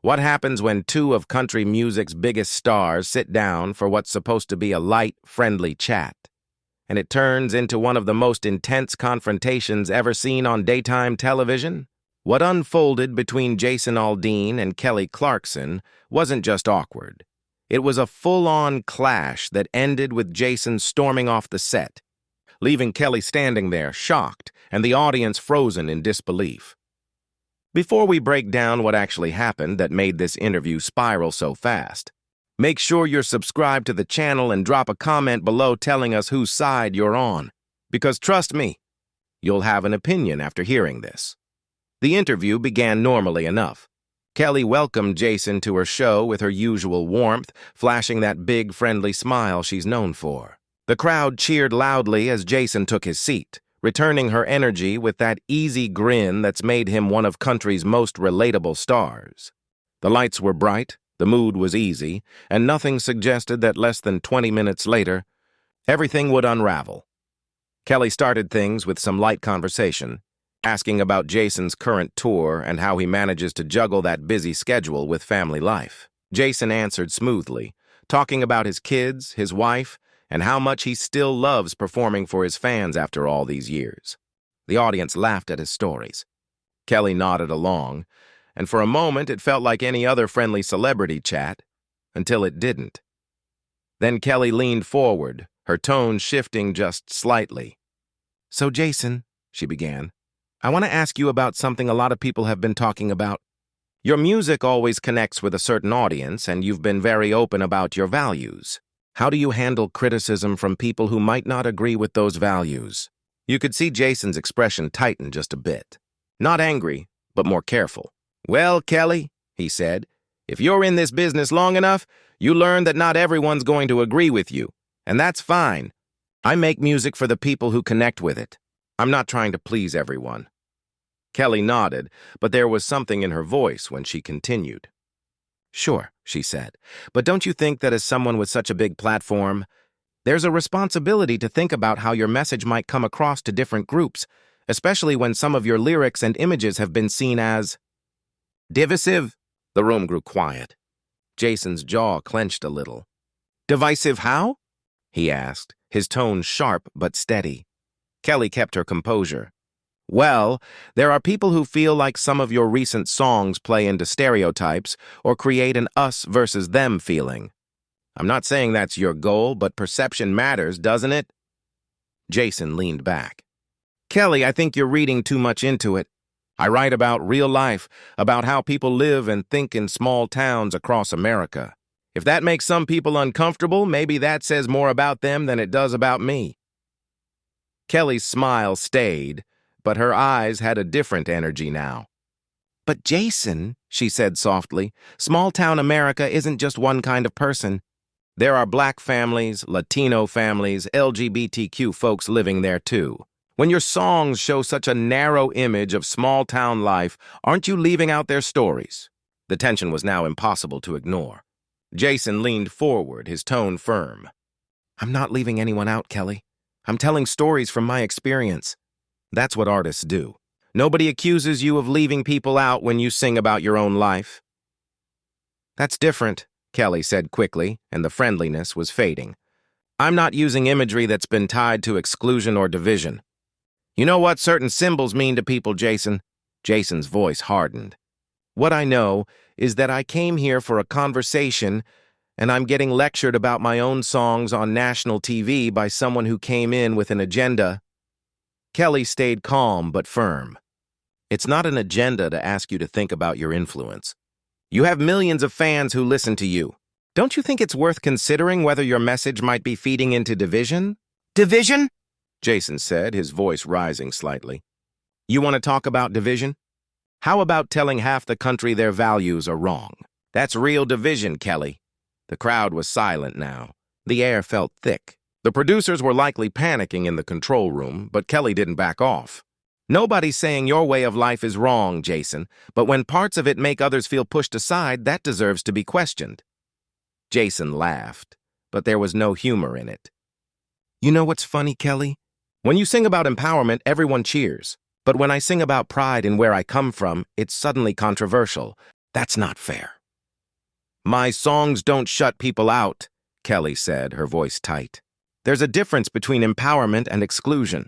What happens when two of country music's biggest stars sit down for what's supposed to be a light, friendly chat, and it turns into one of the most intense confrontations ever seen on daytime television? What unfolded between Jason Aldean and Kelly Clarkson wasn't just awkward. It was a full-on clash that ended with Jason storming off the set, leaving Kelly standing there, shocked, and the audience frozen in disbelief. Before we break down what actually happened that made this interview spiral so fast, make sure you're subscribed to the channel and drop a comment below telling us whose side you're on, because trust me, you'll have an opinion after hearing this. The interview began normally enough. Kelly welcomed Jason to her show with her usual warmth, flashing that big, friendly smile she's known for. The crowd cheered loudly as Jason took his seat, returning her energy with that easy grin that's made him one of country's most relatable stars. The lights were bright, the mood was easy, and nothing suggested that less than 20 minutes later, everything would unravel. Kelly started things with some light conversation, asking about Jason's current tour and how he manages to juggle that busy schedule with family life. Jason answered smoothly, talking about his kids, his wife, and how much he still loves performing for his fans after all these years. The audience laughed at his stories. Kelly nodded along, and for a moment it felt like any other friendly celebrity chat, until it didn't. Then Kelly leaned forward, her tone shifting just slightly. "So Jason," she began, "I want to ask you about something a lot of people have been talking about. Your music always connects with a certain audience, and you've been very open about your values. How do you handle criticism from people who might not agree with those values?" You could see Jason's expression tighten just a bit. Not angry, but more careful. "Well, Kelly," he said, "if you're in this business long enough, you learn that not everyone's going to agree with you, and that's fine. I make music for the people who connect with it. I'm not trying to please everyone." Kelly nodded, but there was something in her voice when she continued. "Sure," she said, "but don't you think that as someone with such a big platform, there's a responsibility to think about how your message might come across to different groups, especially when some of your lyrics and images have been seen as divisive?" The room grew quiet. Jason's jaw clenched a little. "Divisive how?" he asked, his tone sharp but steady. Kelly kept her composure. "Well, there are people who feel like some of your recent songs play into stereotypes or create an us versus them feeling. I'm not saying that's your goal, but perception matters, doesn't it?" Jason leaned back. "Kelly, I think you're reading too much into it. I write about real life, about how people live and think in small towns across America. If that makes some people uncomfortable, maybe that says more about them than it does about me." Kelly's smile stayed, but her eyes had a different energy now. "But Jason," she said softly, "small-town America isn't just one kind of person. There are Black families, Latino families, LGBTQ folks living there too. When your songs show such a narrow image of small-town life, aren't you leaving out their stories?" The tension was now impossible to ignore. Jason leaned forward, his tone firm. "I'm not leaving anyone out, Kelly. I'm telling stories from my experience. That's what artists do. Nobody accuses you of leaving people out when you sing about your own life." "That's different," Kelly said quickly, and the friendliness was fading. "I'm not using imagery that's been tied to exclusion or division. You know what certain symbols mean to people, Jason?" Jason's voice hardened. "What I know is that I came here for a conversation, and I'm getting lectured about my own songs on national TV by someone who came in with an agenda." Kelly stayed calm but firm. "It's not an agenda to ask you to think about your influence. You have millions of fans who listen to you. Don't you think it's worth considering whether your message might be feeding into division?" "Division?" Jason said, his voice rising slightly. "You want to talk about division? How about telling half the country their values are wrong? That's real division, Kelly." The crowd was silent now. The air felt thick. The producers were likely panicking in the control room, but Kelly didn't back off. "Nobody's saying your way of life is wrong, Jason, but when parts of it make others feel pushed aside, that deserves to be questioned." Jason laughed, but there was no humor in it. "You know what's funny, Kelly? When you sing about empowerment, everyone cheers. But when I sing about pride and where I come from, it's suddenly controversial. That's not fair. My songs don't shut people out, Kelly said, her voice tight. There's a difference between empowerment and exclusion.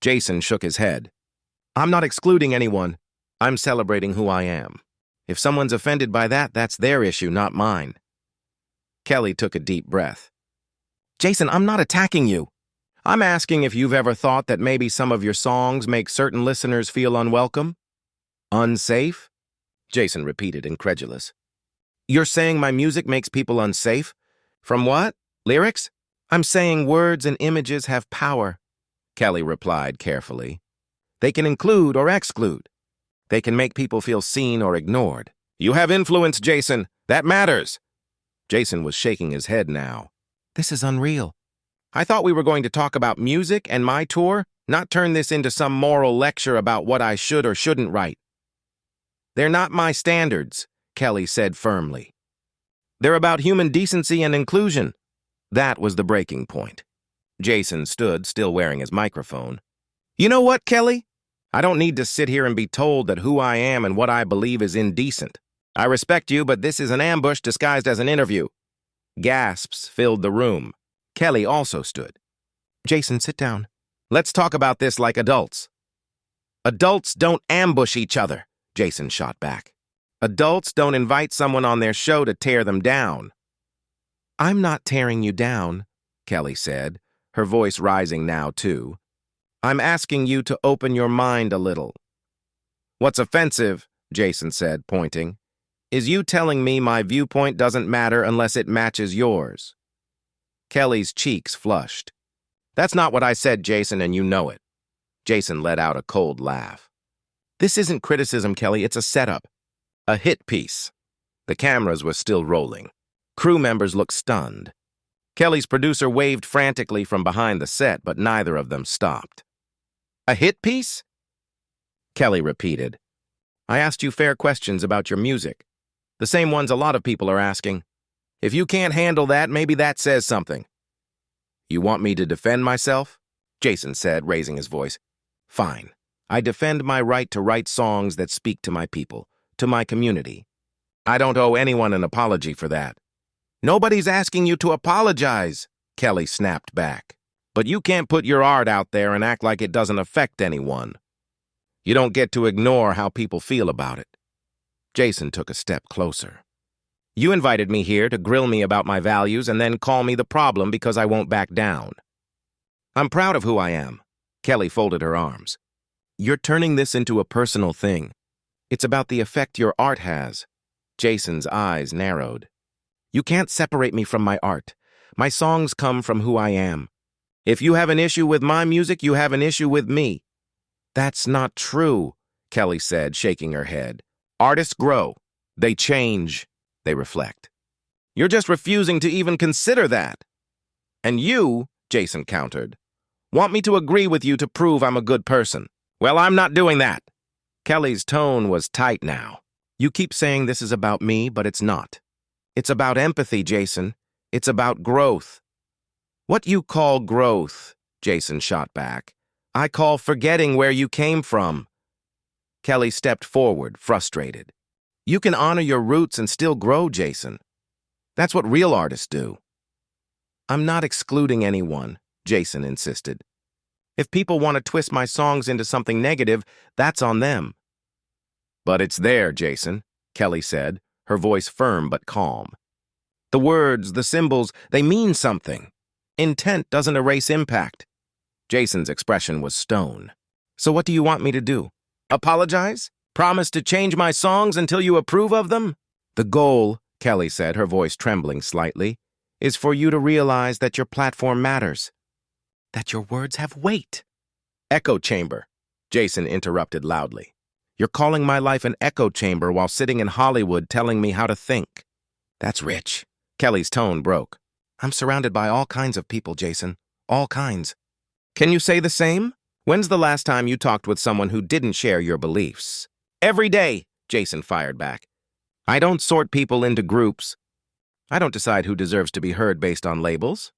Jason shook his head. I'm not excluding anyone. I'm celebrating who I am. If someone's offended by that, that's their issue, not mine. Kelly took a deep breath. Jason, I'm not attacking you. I'm asking if you've ever thought that maybe some of your songs make certain listeners feel unwelcome? Unsafe? Jason repeated, incredulous. You're saying my music makes people unsafe? From what? Lyrics? I'm saying words and images have power, Kelly replied carefully. They can include or exclude. They can make people feel seen or ignored. You have influence, Jason. That matters. Jason was shaking his head now. This is unreal. I thought we were going to talk about music and my tour, not turn this into some moral lecture about what I should or shouldn't write. They're not my standards, Kelly said firmly. They're about human decency and inclusion. That was the breaking point. Jason stood, still wearing his microphone. You know what, Kelly? I don't need to sit here and be told that who I am and what I believe is indecent. I respect you, but this is an ambush disguised as an interview. Gasps filled the room. Kelly also stood. Jason, sit down. Let's talk about this like adults. Adults don't ambush each other, Jason shot back. Adults don't invite someone on their show to tear them down. I'm not tearing you down, Kelly said, her voice rising now too. I'm asking you to open your mind a little. What's offensive, Jason said, pointing, is you telling me my viewpoint doesn't matter unless it matches yours. Kelly's cheeks flushed. That's not what I said, Jason, and you know it. Jason let out a cold laugh. This isn't criticism, Kelly, it's a setup. A hit piece. The cameras were still rolling. Crew members looked stunned. Kelly's producer waved frantically from behind the set, but neither of them stopped. A hit piece? Kelly repeated. I asked you fair questions about your music. The same ones a lot of people are asking. If you can't handle that, maybe that says something. You want me to defend myself? Jason said, raising his voice. Fine. I defend my right to write songs that speak to my people, to my community. I don't owe anyone an apology for that. Nobody's asking you to apologize, Kelly snapped back. But you can't put your art out there and act like it doesn't affect anyone. You don't get to ignore how people feel about it. Jason took a step closer. You invited me here to grill me about my values and then call me the problem because I won't back down. I'm proud of who I am. Kelly folded her arms. You're turning this into a personal thing. It's about the effect your art has. Jason's eyes narrowed. You can't separate me from my art. My songs come from who I am. If you have an issue with my music, you have an issue with me. That's not true, Kelly said, shaking her head. Artists grow. They change. They reflect. You're just refusing to even consider that. And you, Jason countered, want me to agree with you to prove I'm a good person. Well, I'm not doing that. Kelly's tone was tight now. You keep saying this is about me, but it's not. It's about empathy, Jason. It's about growth. What you call growth, Jason shot back, I call forgetting where you came from. Kelly stepped forward, frustrated. You can honor your roots and still grow, Jason. That's what real artists do. I'm not excluding anyone, Jason insisted. If people want to twist my songs into something negative, that's on them. But it's there, Jason, Kelly said, her voice firm but calm. The words, the symbols, they mean something. Intent doesn't erase impact. Jason's expression was stone. So what do you want me to do? Apologize? Promise to change my songs until you approve of them? The goal, Kelly said, her voice trembling slightly, is for you to realize that your platform matters. That your words have weight. Echo chamber, Jason interrupted loudly. You're calling my life an echo chamber while sitting in Hollywood telling me how to think. That's rich. Kelly's tone broke. I'm surrounded by all kinds of people, Jason. All kinds. Can you say the same? When's the last time you talked with someone who didn't share your beliefs? Every day, Jason fired back. I don't sort people into groups. I don't decide who deserves to be heard based on labels.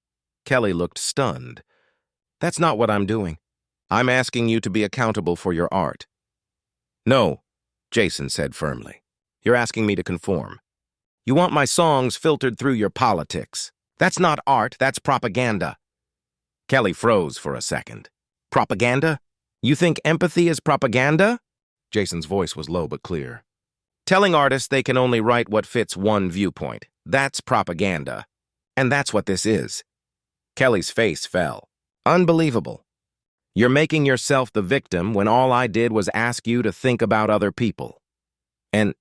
Kelly looked stunned. That's not what I'm doing. I'm asking you to be accountable for your art. No, Jason said firmly. You're asking me to conform. You want my songs filtered through your politics. That's not art, that's propaganda. Kelly froze for a second. Propaganda? You think empathy is propaganda? Jason's voice was low but clear. Telling artists they can only write what fits one viewpoint. That's propaganda. And that's what this is. Kelly's face fell. Unbelievable. You're making yourself the victim when all I did was ask you to think about other people. And